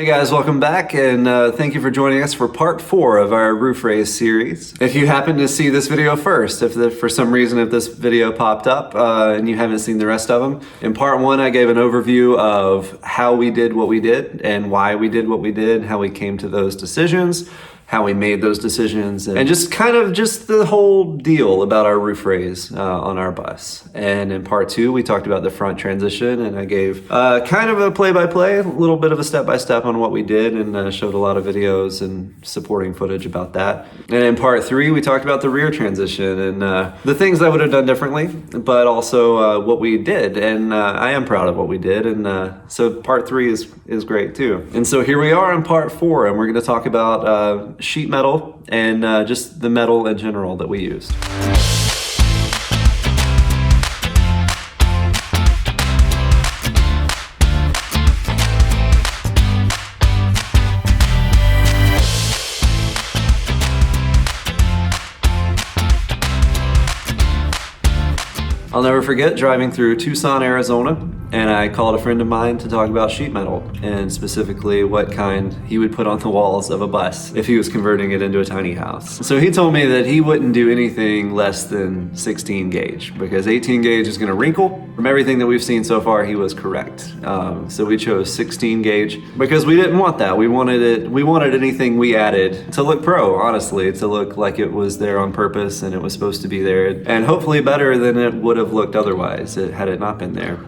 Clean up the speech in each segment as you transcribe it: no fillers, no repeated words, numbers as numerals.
Hey guys, welcome back, and thank you for joining us for part 4 of our roof raise series. If you happen to see this video first, for some reason this video popped up and you haven't seen the rest of them, in part 1 I gave an overview of how we did what we did and why we did what we did, how we came to those decisions, how we made those decisions, and just the whole deal about our roof raise on our bus. And in part 2, we talked about the front transition, and I gave kind of a play-by-play, a little bit of a step-by-step on what we did, and showed a lot of videos and supporting footage about that. And in part 3, we talked about the rear transition and the things I would have done differently, but also what we did. And I am proud of what we did, and so part 3 is great too. And so here we are in part 4, and we're going to talk about sheet metal and just the metal in general that we used. I'll never forget driving through Tucson, Arizona, and I called a friend of mine to talk about sheet metal, and specifically what kind he would put on the walls of a bus if he was converting it into a tiny house. So he told me that he wouldn't do anything less than 16 gauge because 18 gauge is gonna wrinkle. From everything that we've seen so far, he was correct. So we chose 16 gauge because we didn't want that. We wanted anything we added to look pro, honestly, to look like it was there on purpose and it was supposed to be there, and hopefully better than it would have looked otherwise had it not been there.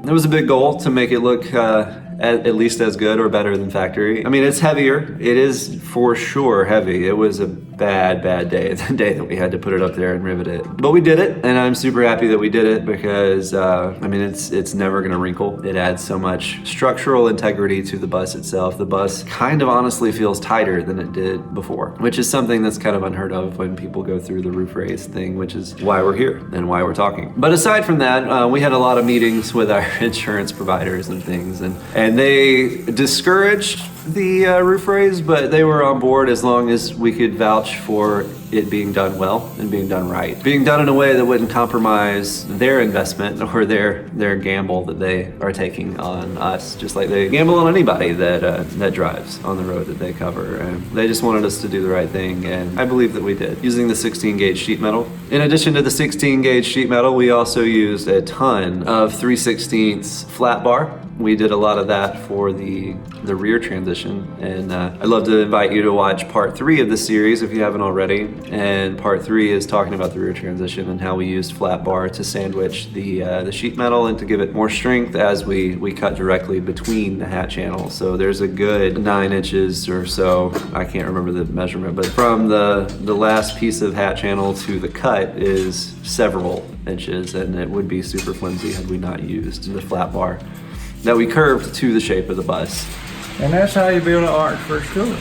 It was a big goal to make it look at least as good or better than factory. I mean, it's heavier. It is for sure heavy. It was a bad day, the day that we had to put it up there and rivet it. But we did it, and I'm super happy that we did it because, I mean, it's never gonna wrinkle. It adds so much structural integrity to the bus itself. The bus kind of honestly feels tighter than it did before, which is something that's kind of unheard of when people go through the roof raise thing, which is why we're here and why we're talking. But aside from that, we had a lot of meetings with our insurance providers and things, and they discouraged the roof raise, but they were on board as long as we could vouch for it being done well and being done right. Being done in a way that wouldn't compromise their investment or their gamble that they are taking on us, just like they gamble on anybody that drives on the road that they cover. And they just wanted us to do the right thing, and I believe that we did, using the 16 gauge sheet metal. In addition to the 16 gauge sheet metal, we also used a ton of 3/16 flat bar. We did a lot of that for the rear transition, and I'd love to invite you to watch part 3 of the series if you haven't already. And part 3 is talking about the rear transition and how we used flat bar to sandwich the sheet metal and to give it more strength as we cut directly between the hat channels. So there's a good 9 inches or so, I can't remember the measurement, but from the last piece of hat channel to the cut is several inches, and it would be super flimsy had we not used the flat bar that we curved to the shape of the bus. And that's how you build an arch for a Skoolie.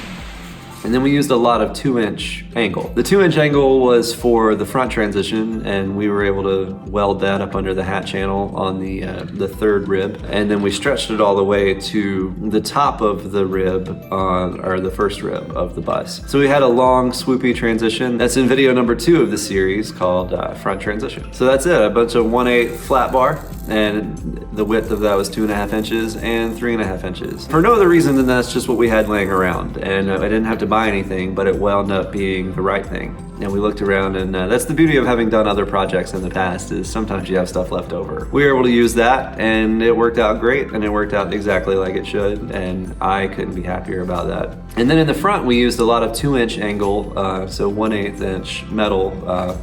And then we used a lot of 2-inch angle. The 2-inch angle was for the front transition, and we were able to weld that up under the hat channel on the 3rd rib. And then we stretched it all the way to the top of the rib or the 1st rib of the bus. So we had a long swoopy transition. That's in video number 2 of the series called front transition. So that's it, a bunch of 1/8 flat bar, and the width of that was 2.5 inches and 3.5 inches. For no other reason than that's just what we had laying around, and I didn't have to buy anything, but it wound up being the right thing. And we looked around, and that's the beauty of having done other projects in the past, is sometimes you have stuff left over. We were able to use that, and it worked out great, and it worked out exactly like it should, and I couldn't be happier about that. And then in the front, we used a lot of 2-inch angle, so 1/8 inch metal,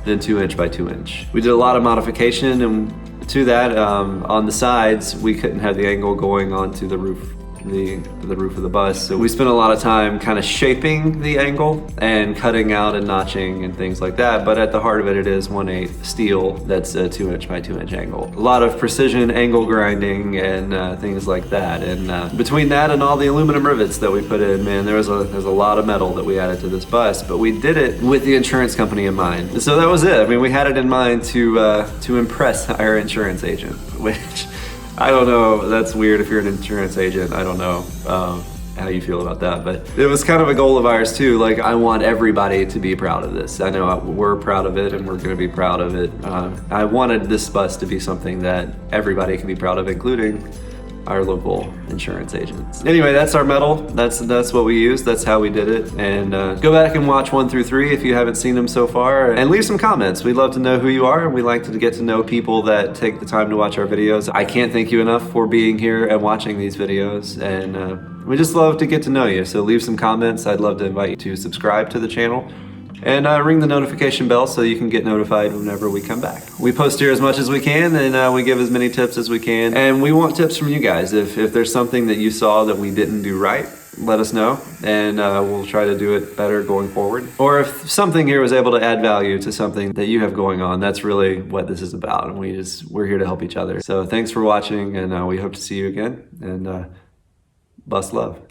then 2-inch by 2-inch. We did a lot of modification, and to that, on the sides, we couldn't have the angle going onto the roof the roof of the bus. So we spent a lot of time kind of shaping the angle and cutting out and notching and things like that. But at the heart of it, it is 1/8 steel that's a 2-inch by 2-inch angle. A lot of precision angle grinding and things like that. And between that and all the aluminum rivets that we put in, man, there's a lot of metal that we added to this bus. But we did it with the insurance company in mind. And so that was it. I mean, we had it in mind to impress our insurance agent, which I don't know, that's weird if you're an insurance agent. I don't know how you feel about that, but it was kind of a goal of ours too. Like, I want everybody to be proud of this. I know we're proud of it and we're gonna be proud of it. I wanted this bus to be something that everybody can be proud of, including our local insurance agents. Anyway, that's our medal. That's what we used. That's how we did it. And go back and watch 1 through 3 if you haven't seen them so far, and leave some comments. We'd love to know who you are. We like to get to know people that take the time to watch our videos. I can't thank you enough for being here and watching these videos, and we just love to get to know you. So leave some comments. I'd love to invite you to subscribe to the channel. And ring the notification bell so you can get notified whenever we come back. We post here as much as we can, and we give as many tips as we can. And we want tips from you guys. If there's something that you saw that we didn't do right, let us know, and we'll try to do it better going forward. Or if something here was able to add value to something that you have going on, that's really what this is about. And we're here to help each other. So thanks for watching, and we hope to see you again. And bust love.